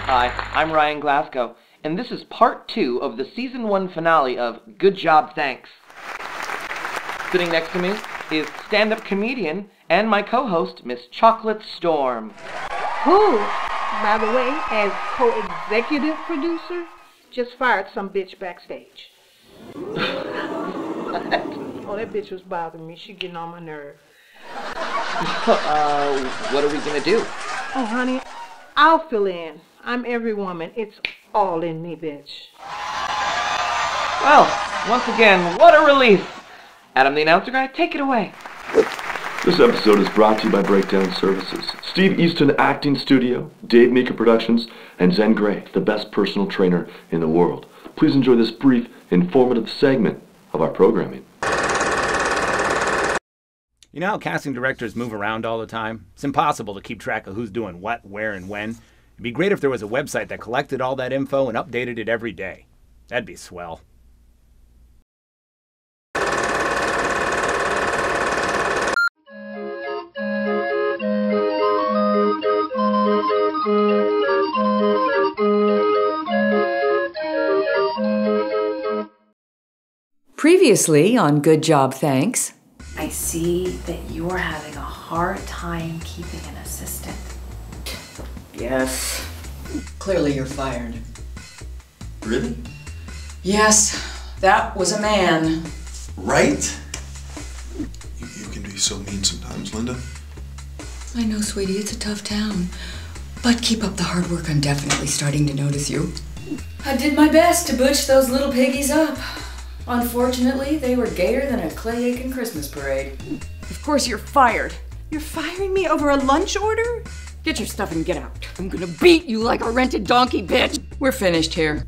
Hi, I'm Ryan Glasgow, and this is part 2 of the Season 1 finale of Good Job, Thanks. Sitting next to me is stand-up comedian and my co-host, Miss Chocolate Storm. Who, by the way, as co-executive producer, just fired some bitch backstage. Oh, that bitch was bothering me. She getting on my nerve. What are we gonna do? Oh, honey, I'll fill in. I'm every woman. It's all in me, bitch. Well, once again, what a relief. Adam, the announcer guy, take it away. This episode is brought to you by Breakdown Services, Steve Easton Acting Studio, Dave Meeker Productions, and Zen Gray, the best personal trainer in the world. Please enjoy this brief, informative segment of our programming. You know how casting directors move around all the time? It's impossible to keep track of who's doing what, where, and when. It'd be great if there was a website that collected all that info and updated it every day. That'd be swell. Previously on Good Job, Thanks. I see that you're having a hard time keeping an assistant. Yes. Clearly you're fired. Really? Yes, that was a man. Right? You can be so mean sometimes, Linda. I know, sweetie, it's a tough town. But keep up the hard work. I'm definitely starting to notice you. I did my best to butch those little piggies up. Unfortunately, they were gayer than a Clay-Aiken Christmas parade. Of course you're fired. You're firing me over a lunch order? Get your stuff and get out. I'm gonna beat you like a rented donkey, bitch. We're finished here.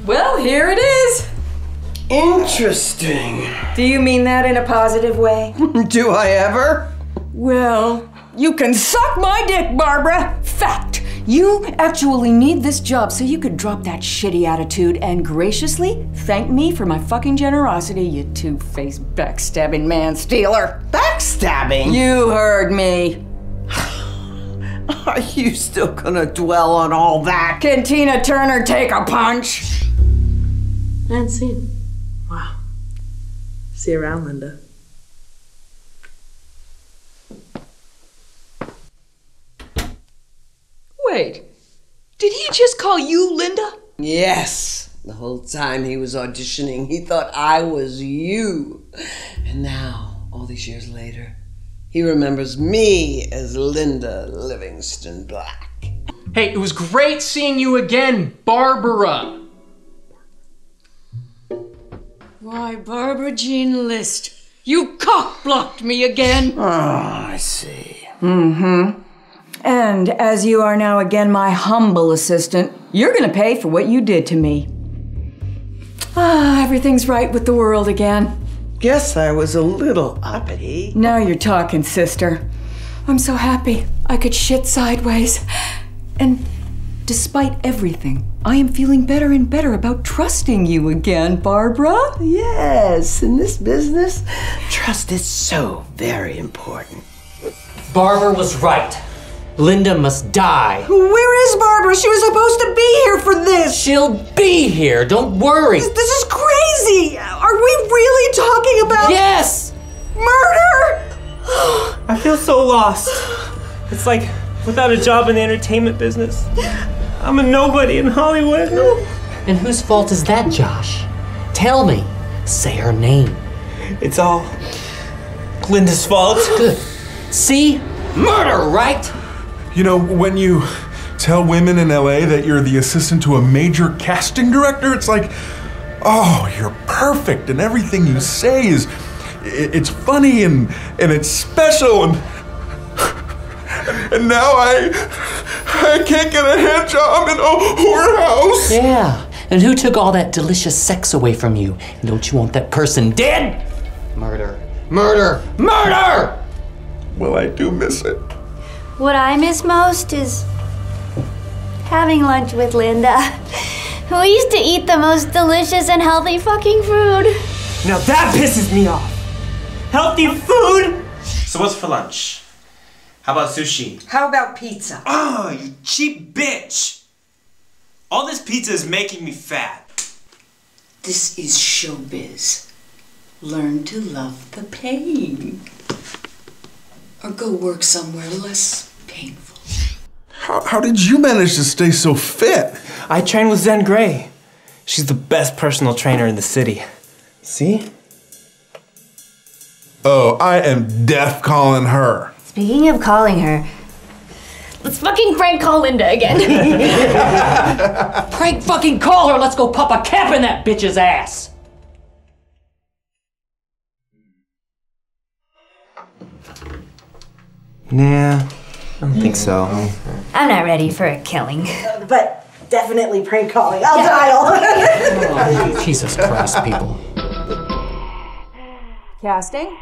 Well, here it is. Interesting. Do you mean that in a positive way? Do I ever? Well, you can suck my dick, Barbara. Fact. You actually need this job so you could drop that shitty attitude and graciously thank me for my fucking generosity, you two-faced backstabbing man-stealer. Backstabbing? You heard me. Are you still gonna dwell on all that? Can Tina Turner take a punch? And scene. Wow. See you around, Linda. Wait, did he just call you Linda? Yes. The whole time he was auditioning, he thought I was you. And now, all these years later, he remembers me as Linda Livingston-Black. Hey, it was great seeing you again, Barbara. Why, Barbara Jean List, you cock-blocked me again. Oh, I see. Mm-hmm. And as you are now again my humble assistant, you're gonna pay for what you did to me. Everything's right with the world again. Guess I was a little uppity. Now you're talking, sister. I'm so happy I could shit sideways. And despite everything, I am feeling better and better about trusting you again, Barbara. Yes, in this business, trust is so very important. Barbara was right. Linda must die. Where is Barbara? She was supposed to be here for this. She'll be here, don't worry. This is crazy. Are we really talking about— Yes! Murder? I feel so lost. It's like without a job in the entertainment business. I'm a nobody in Hollywood. And whose fault is that, Josh? Tell me. Say her name. It's all Linda's fault. Good. See? Murder, right? You know, when you tell women in LA that you're the assistant to a major casting director, it's like, oh, you're perfect, and everything you say is, it's funny and it's special, and now I can't get a head job in a whorehouse. Yeah, and who took all that delicious sex away from you? And don't you want that person dead? Murder. Murder! Murder! Well, I do miss it. What I miss most is having lunch with Linda. We used to eat the most delicious and healthy fucking food. Now that pisses me off. Healthy food? So what's for lunch? How about sushi? How about pizza? Oh, you cheap bitch! All this pizza is making me fat. This is showbiz. Learn to love the pain. Or go work somewhere less painful. How did you manage to stay so fit? I train with Zen Grey. She's the best personal trainer in the city. See? Oh, I am deaf calling her. Speaking of calling her, let's fucking prank call Linda again. Prank fucking call her. Let's go pop a cap in that bitch's ass. Nah, I don't think so. I'm not ready for a killing. But definitely prank calling. I'll dial. Oh, Jesus Christ, people. Casting?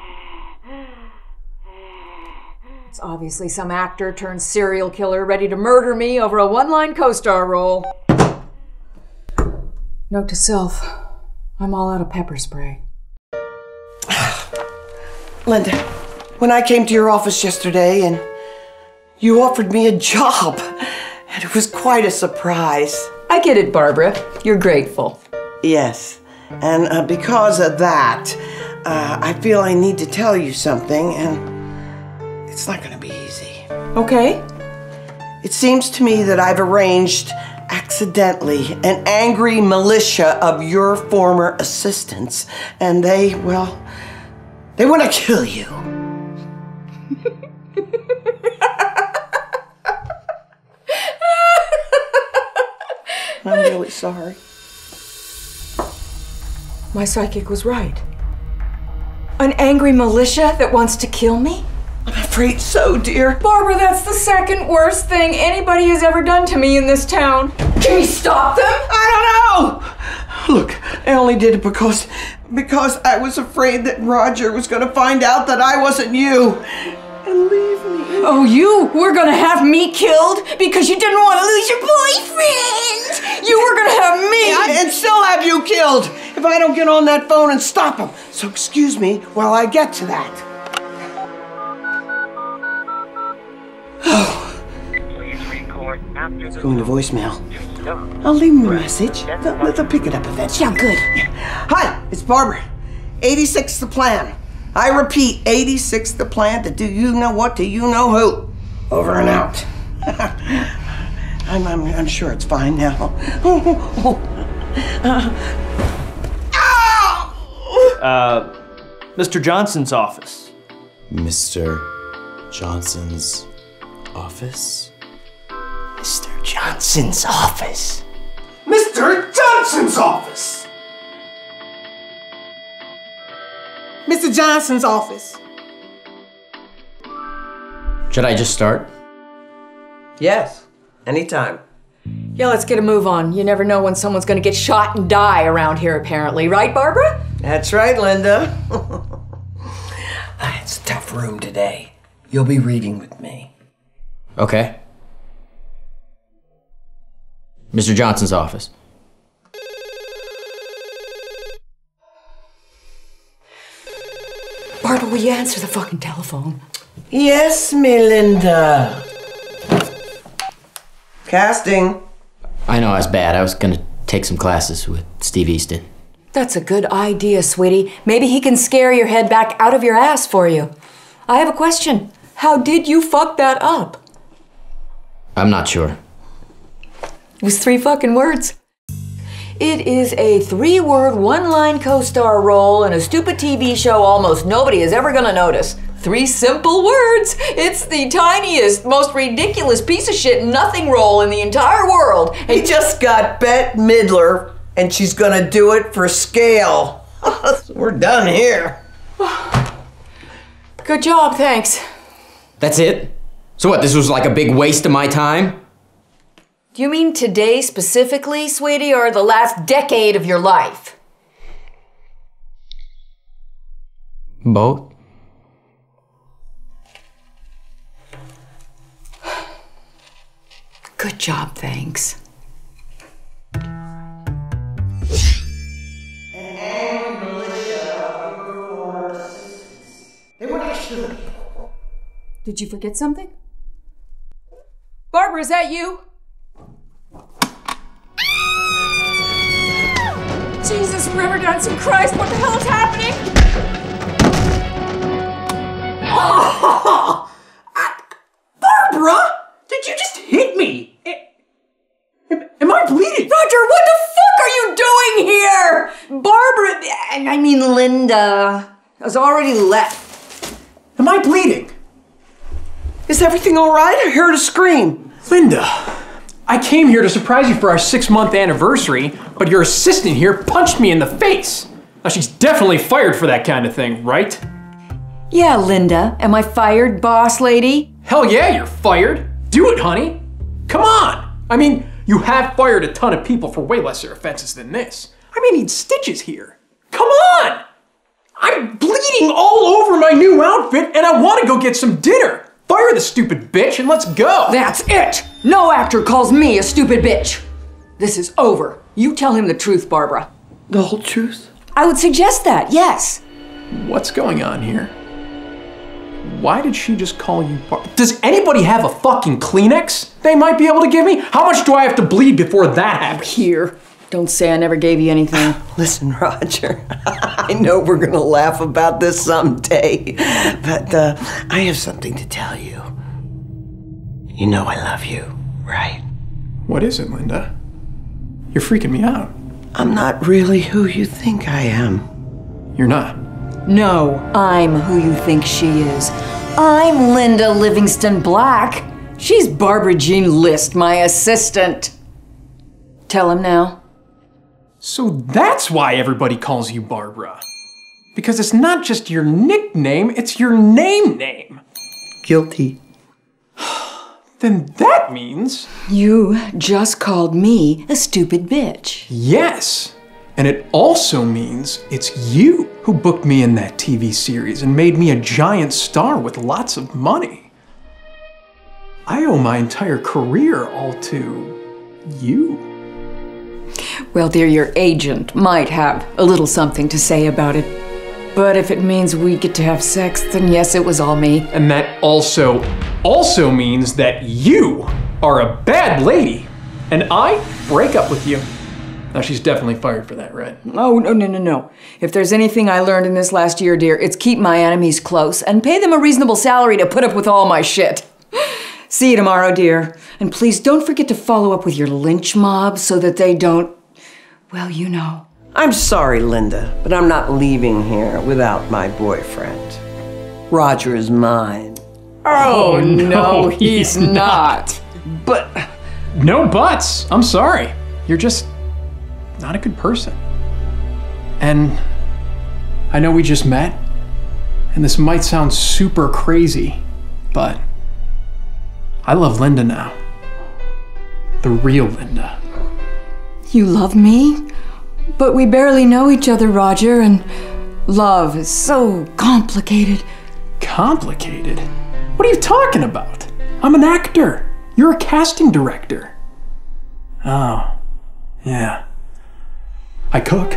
It's obviously some actor turned serial killer ready to murder me over a one-line co-star role. Note to self, I'm all out of pepper spray. Linda, when I came to your office yesterday and you offered me a job, and it was quite a surprise. I get it, Barbara. You're grateful. Yes, and because of that, I feel I need to tell you something, and it's not going to be easy. Okay. It seems to me that I've arranged, accidentally, an angry militia of your former assistants, and they want to kill you. I'm really sorry. My psychic was right. An angry militia that wants to kill me? I'm afraid so, dear. Barbara, that's the second worst thing anybody has ever done to me in this town. Can we stop them? I don't know! Look, I only did it because I was afraid that Roger was going to find out that I wasn't you and leave me. Oh, you were going to have me killed because you didn't want to lose your boyfriend! You were going to have me! And still have you killed if I don't get on that phone and stop him. So excuse me while I get to that. It's going to voicemail. I'll leave him a message. They'll pick it up eventually. Yeah, good. Hi, it's Barbara. 86 the plan. I repeat, 86 the plan to do you know what to you know who. Over and out. I'm sure it's fine now. Mr. Johnson's office. Mr. Johnson's office? Mr. Johnson's office. Mr. Johnson's office! Mr. Johnson's office. Should I just start? Yes, anytime. Yeah, let's get a move on. You never know when someone's gonna get shot and die around here, apparently. Right, Barbara? That's right, Linda. It's a tough room today. You'll be reading with me. Okay. Mr. Johnson's office. Barbara, will you answer the fucking telephone? Yes, Melinda. Casting. I know I was bad. I was gonna take some classes with Steve Easton. That's a good idea, sweetie. Maybe he can scare your head back out of your ass for you. I have a question. How did you fuck that up? I'm not sure. It was 3 fucking words. It is a 3-word, one-line co-star role in a stupid TV show almost nobody is ever gonna notice. 3 simple words. It's the tiniest, most ridiculous piece of shit nothing role in the entire world. He just got Bette Midler, and she's gonna do it for scale. We're done here. Good job, thanks. That's it? So what, this was like a big waste of my time? Do you mean today specifically, sweetie, or the last decade of your life? Both. Good job, thanks. Did you forget something? Barbara, is that you? Jesus, River Johnson Christ, what the hell is happening? Oh! Barbara! Did you just hit me? Am I bleeding? Roger, what the fuck are you doing here? Barbara, I mean Linda, has already left. Am I bleeding? Is everything all right? I heard a scream. Linda, I came here to surprise you for our 6-month anniversary, but your assistant here punched me in the face. Now she's definitely fired for that kind of thing, right? Yeah, Linda, am I fired, boss lady? Hell yeah, you're fired. Do it, honey. Come on. I mean, you have fired a ton of people for way lesser offenses than this. I may need stitches here. Come on! I'm bleeding all over my new outfit and I want to go get some dinner. Fire the stupid bitch and let's go. That's it! No actor calls me a stupid bitch. This is over. You tell him the truth, Barbara. The whole truth? I would suggest that, yes. What's going on here? Why did she just call you Barbara? Does anybody have a fucking Kleenex they might be able to give me? How much do I have to bleed before that happens? Here. Don't say I never gave you anything. Listen, Roger, I know we're gonna laugh about this someday, but I have something to tell you. You know I love you, right? What is it, Linda? You're freaking me out. I'm not really who you think I am. You're not? No, I'm who you think she is. I'm Linda Livingston-Black. She's Barbara Jean List, my assistant. Tell him now. So that's why everybody calls you Barbara. Because it's not just your nickname, it's your name. Guilty. Then that means... You just called me a stupid bitch. Yes. And it also means it's you who booked me in that TV series and made me a giant star with lots of money. I owe my entire career all to you. Well, dear, your agent might have a little something to say about it. But if it means we get to have sex, then yes, it was all me. And that also means that you are a bad lady, and I break up with you. Now, she's definitely fired for that, right? Oh, no. If there's anything I learned in this last year, dear, it's keep my enemies close and pay them a reasonable salary to put up with all my shit. See you tomorrow, dear. And please don't forget to follow up with your lynch mob so that they don't, well, you know. I'm sorry, Linda, but I'm not leaving here without my boyfriend. Roger is mine. Oh, no, he's not. But... No buts. I'm sorry. You're just not a good person. And I know we just met, and this might sound super crazy, but I love Linda now. The real Linda. You love me? But we barely know each other, Roger, and love is so complicated. Complicated? What are you talking about? I'm an actor. You're a casting director. Oh, yeah. I cook.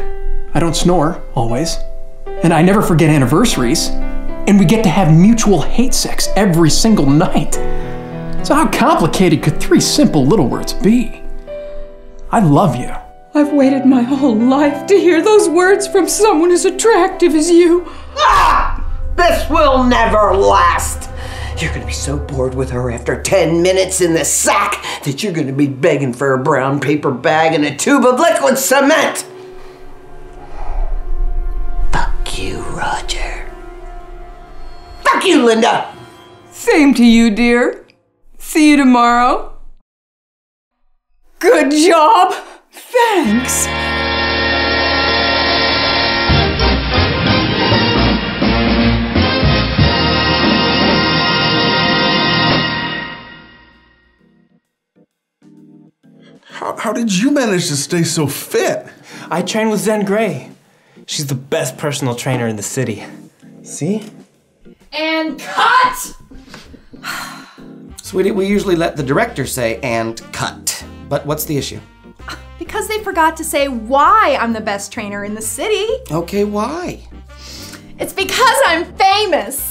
I don't snore, always. And I never forget anniversaries. And we get to have mutual hate sex every single night. So how complicated could 3 simple little words be? I love you. I've waited my whole life to hear those words from someone as attractive as you. Ah! This will never last. You're gonna be so bored with her after 10 minutes in the sack that you're gonna be begging for a brown paper bag and a tube of liquid cement. Fuck you, Roger. Fuck you, Linda. Same to you, dear. See you tomorrow. Good job. Thanks. How did you manage to stay so fit? I train with Zen Grey. She's the best personal trainer in the city. See? And cut! Sweetie, we usually let the director say, and cut. But what's the issue? Because they forgot to say why I'm the best trainer in the city. Okay, why? It's because I'm famous.